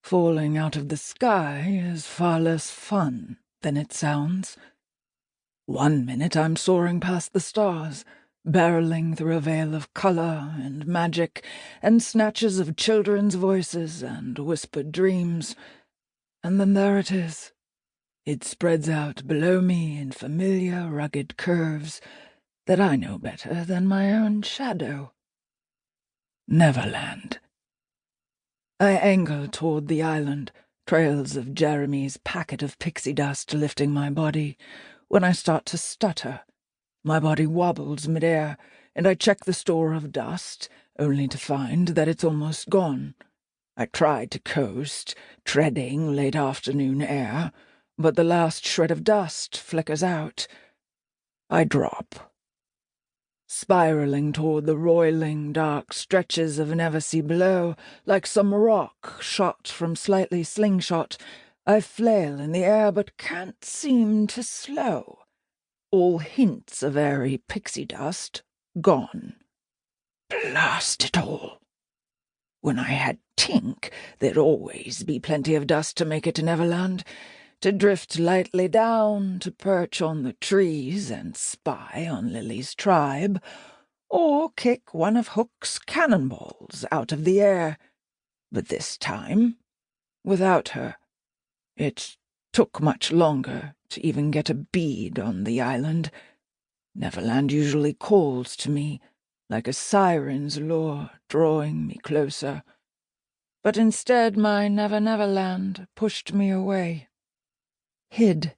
Falling out of the sky is far less fun than it sounds. One minute I'm soaring past the stars, barreling through a veil of color and magic and snatches of children's voices and whispered dreams. And then there it is. It spreads out below me in familiar, rugged curves that I know better than my own shadow. Neverland. I angle toward the island, trails of Jeremy's packet of pixie dust lifting my body, when I start to stutter. My body wobbles midair, and I check the store of dust, only to find that it's almost gone. I try to coast, treading late afternoon air, but the last shred of dust flickers out. I drop, spiraling toward the roiling, dark stretches of Neversea below, like some rock shot from slightly slingshot. I flail in the air, but can't seem to slow. All hints of airy pixie dust gone. Blast it all! When I had Tink, there'd always be plenty of dust to make it to Neverland, to drift lightly down, to perch on the trees and spy on Lily's tribe, or kick one of Hook's cannonballs out of the air. But this time, without her, it took much longer to even get a bead on the island. Neverland usually calls to me, like a siren's lure drawing me closer. But instead my Neverland pushed me away. Hid.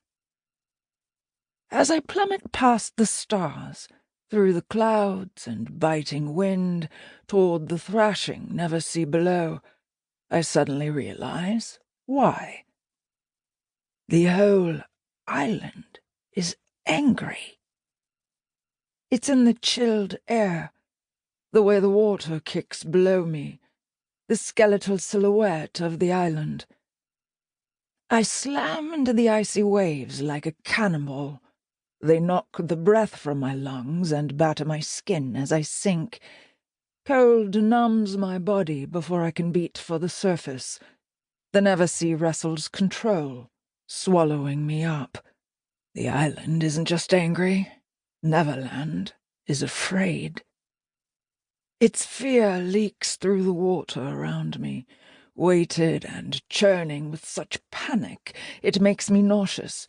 As I plummet past the stars, through the clouds and biting wind, toward the thrashing Neversea below, I suddenly realize why. The whole island is angry. It's in the chilled air, the way the water kicks below me, the skeletal silhouette of the island. I slam into the icy waves like a cannonball. They knock the breath from my lungs and batter my skin as I sink. Cold numbs my body before I can beat for the surface. The Neversea wrestles control, swallowing me up. The island isn't just angry. Neverland is afraid. Its fear leaks through the water around me, weighted and churning with such panic it makes me nauseous.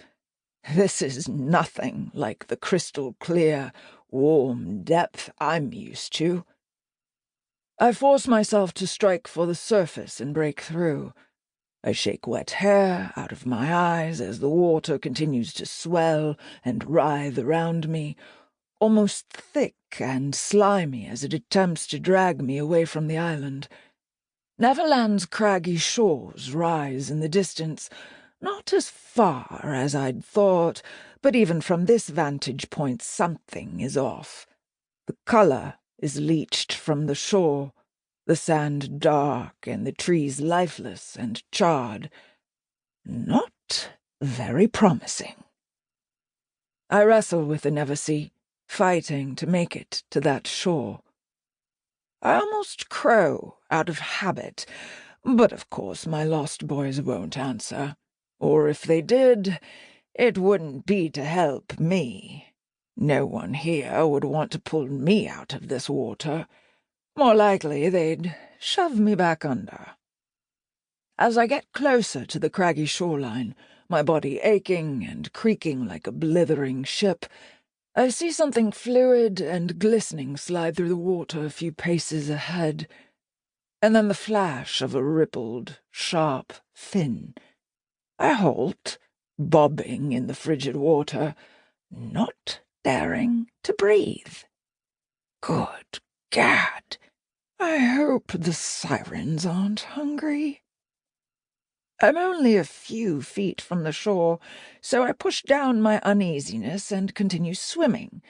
This is nothing like the crystal-clear, warm depth I'm used to. I force myself to strike for the surface and break through. I shake wet hair out of my eyes as the water continues to swell and writhe around me, almost thick and slimy as it attempts to drag me away from the island. Neverland's craggy shores rise in the distance, not as far as I'd thought, but even from this vantage point something is off. The color is leached from the shore, the sand dark and the trees lifeless and charred. Not very promising. I wrestle with the Neversea, fighting to make it to that shore. I almost crow out of habit, but of course my lost boys won't answer. Or if they did, it wouldn't be to help me. No one here would want to pull me out of this water. More likely they'd shove me back under. As I get closer to the craggy shoreline, my body aching and creaking like a blithering ship, I see something fluid and glistening slide through the water a few paces ahead, and then the flash of a rippled, sharp fin. I halt, bobbing in the frigid water, not daring to breathe. Good Gad, I hope the sirens aren't hungry. I'm only a few feet from the shore, so I push down my uneasiness and continue swimming,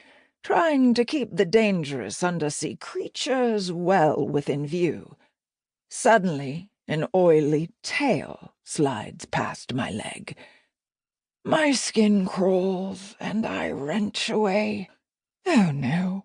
trying to keep the dangerous undersea creatures well within view. Suddenly, an oily tail slides past my leg. My skin crawls, and I wrench away. Oh no,